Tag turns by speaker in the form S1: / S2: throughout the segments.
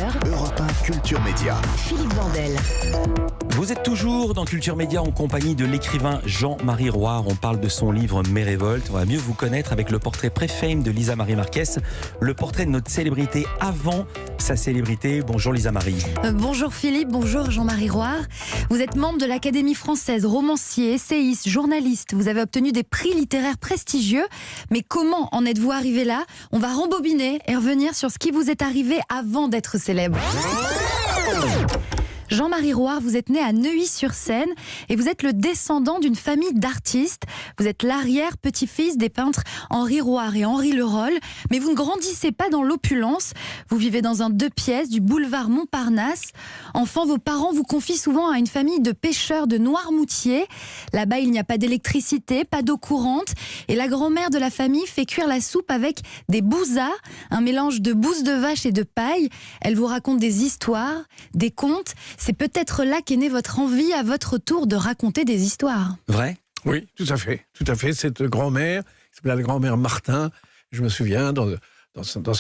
S1: 19h,
S2: Europe 1 Culture Média.
S1: Philippe Vandel.
S3: Vous êtes toujours dans Culture Média en compagnie de l'écrivain Jean-Marie Roire. On parle de son livre Mes révoltes. On va mieux vous connaître avec le portrait pré-fame de Lisa Marie Marquez, le portrait de notre célébrité avant sa célébrité. Bonjour Lisa Marie.
S4: Bonjour Philippe, bonjour Jean-Marie Roire. Vous êtes membre de l'Académie française, romancier, essayiste, journaliste. Vous avez obtenu des prix littéraires prestigieux. Mais comment en êtes-vous arrivé là ? On va rembobiner et revenir sur ce qui vous est arrivé avant d'être célèbre. Jean-Marie Roire, vous êtes né à Neuilly-sur-Seine et vous êtes le descendant d'une famille d'artistes. Vous êtes l'arrière-petit-fils des peintres Henri Roire et Henri Leroll, mais vous ne grandissez pas dans l'opulence. Vous vivez dans un 2 pièces du boulevard Montparnasse. Enfant, vos parents vous confient souvent à une famille de pêcheurs de Noirmoutier. Là-bas, il n'y a pas d'électricité, pas d'eau courante et la grand-mère de la famille fait cuire la soupe avec des bouzas, un mélange de bouse de vache et de paille. Elle vous raconte des histoires, des contes. C'est peut-être là qu'est née votre envie à votre tour de raconter des histoires.
S3: Vrai ?
S5: Oui, tout à fait. Tout à fait. Cette grand-mère, qui s'appelait la grand-mère Martin, je me souviens, dans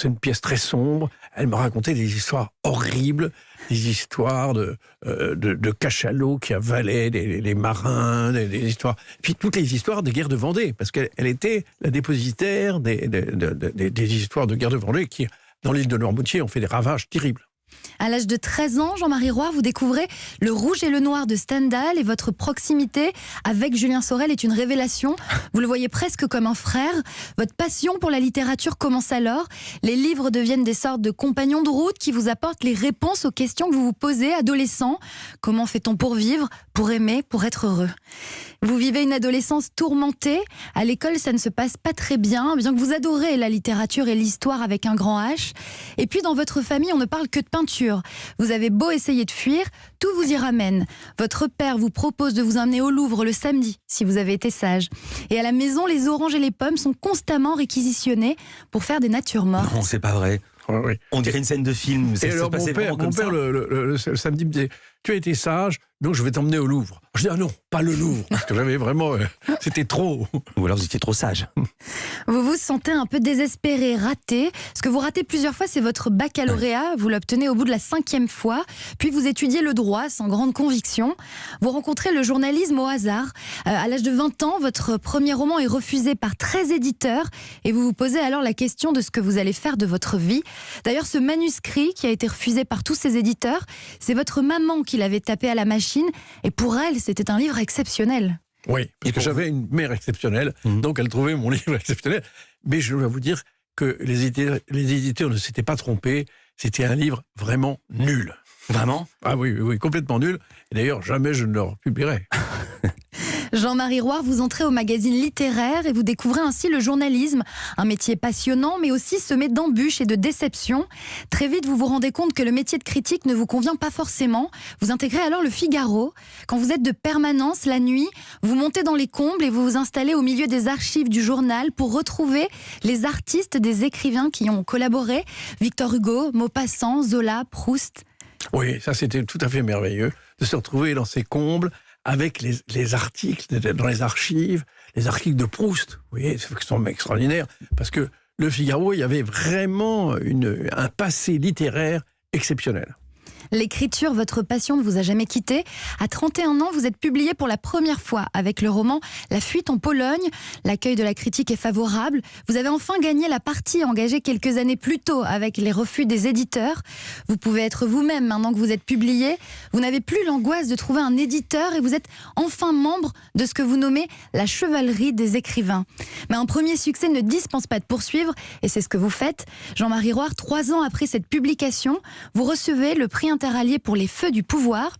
S5: une pièce très sombre, elle me racontait des histoires horribles, des histoires de cachalots qui avalaient les marins, des histoires... Puis toutes les histoires des guerres de Vendée, parce qu'elle était la dépositaire des histoires de guerre de Vendée qui, dans l'île de Noirmoutier, ont fait des ravages terribles.
S4: À l'âge de 13 ans, Jean-Marie Roire, vous découvrez Le Rouge et le Noir de Stendhal et votre proximité avec Julien Sorel est une révélation. Vous le voyez presque comme un frère. Votre passion pour la littérature commence alors. Les livres deviennent des sortes de compagnons de route qui vous apportent les réponses aux questions que vous vous posez, adolescent. Comment fait-on pour vivre, pour aimer, pour être heureux ? Vous vivez une adolescence tourmentée. À l'école, ça ne se passe pas très bien que vous adorez la littérature et l'histoire avec un grand H. Et puis, dans votre famille, on ne parle que de peinture. Vous avez beau essayer de fuir, tout vous y ramène. Votre père vous propose de vous emmener au Louvre le samedi, si vous avez été sage. Et à la maison, les oranges et les pommes sont constamment réquisitionnés pour faire des natures mortes.
S3: Non, c'est pas vrai.
S5: Oui.
S3: On dirait une scène de film.
S5: Et alors, mon père, le samedi, me disait « Tu as été sage, donc je vais t'emmener au Louvre. » Je dis « Ah non, pas le Louvre. » Parce que j'avais vraiment... c'était trop.
S3: Ou alors vous étiez trop sage.
S4: Vous vous sentez un peu désespéré, raté. Ce que vous ratez plusieurs fois, c'est votre baccalauréat. Vous l'obtenez au bout de la 5e fois. Puis vous étudiez le droit sans grande conviction. Vous rencontrez le journalisme au hasard. À l'âge de 20 ans, votre premier roman est refusé par 13 éditeurs. Et vous vous posez alors la question de ce que vous allez faire de votre vie. D'ailleurs, ce manuscrit qui a été refusé par tous ces éditeurs, c'est votre maman qui l'avait tapé à la machine. Et pour elle, c'était un livre exceptionnel.
S5: Oui, parce que j'avais une mère exceptionnelle, donc elle trouvait mon livre exceptionnel. Mais je dois vous dire que les éditeurs ne s'étaient pas trompés. C'était un livre vraiment nul.
S3: Vraiment ?
S5: Ah oui, complètement nul. Et d'ailleurs, jamais je ne le republierai.
S4: Jean-Marie Roire, vous entrez au magazine littéraire et vous découvrez ainsi le journalisme. Un métier passionnant, mais aussi semé d'embûches et de déceptions. Très vite, vous vous rendez compte que le métier de critique ne vous convient pas forcément. Vous intégrez alors le Figaro. Quand vous êtes de permanence la nuit, vous montez dans les combles et vous vous installez au milieu des archives du journal pour retrouver les artistes des écrivains qui ont collaboré. Victor Hugo, Maupassant, Zola, Proust.
S5: Oui, ça c'était tout à fait merveilleux de se retrouver dans ces combles avec les articles dans les archives de Proust. Vous voyez, qui sont extraordinaires. Parce que le Figaro, il y avait vraiment un passé littéraire exceptionnel.
S4: L'écriture, votre passion, ne vous a jamais quitté. À 31 ans, vous êtes publié pour la première fois avec le roman La fuite en Pologne. L'accueil de la critique est favorable. Vous avez enfin gagné la partie engagée quelques années plus tôt avec les refus des éditeurs. Vous pouvez être vous-même maintenant que vous êtes publié. Vous n'avez plus l'angoisse de trouver un éditeur et vous êtes enfin membre de ce que vous nommez la chevalerie des écrivains. Mais un premier succès ne dispense pas de poursuivre et c'est ce que vous faites. Jean-Marie Roire, 3 ans après cette publication, vous recevez le prix interallié pour les feux du pouvoir.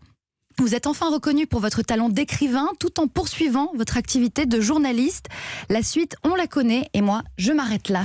S4: Vous êtes enfin reconnu pour votre talent d'écrivain tout en poursuivant votre activité de journaliste. La suite, on la connaît et moi, je m'arrête là.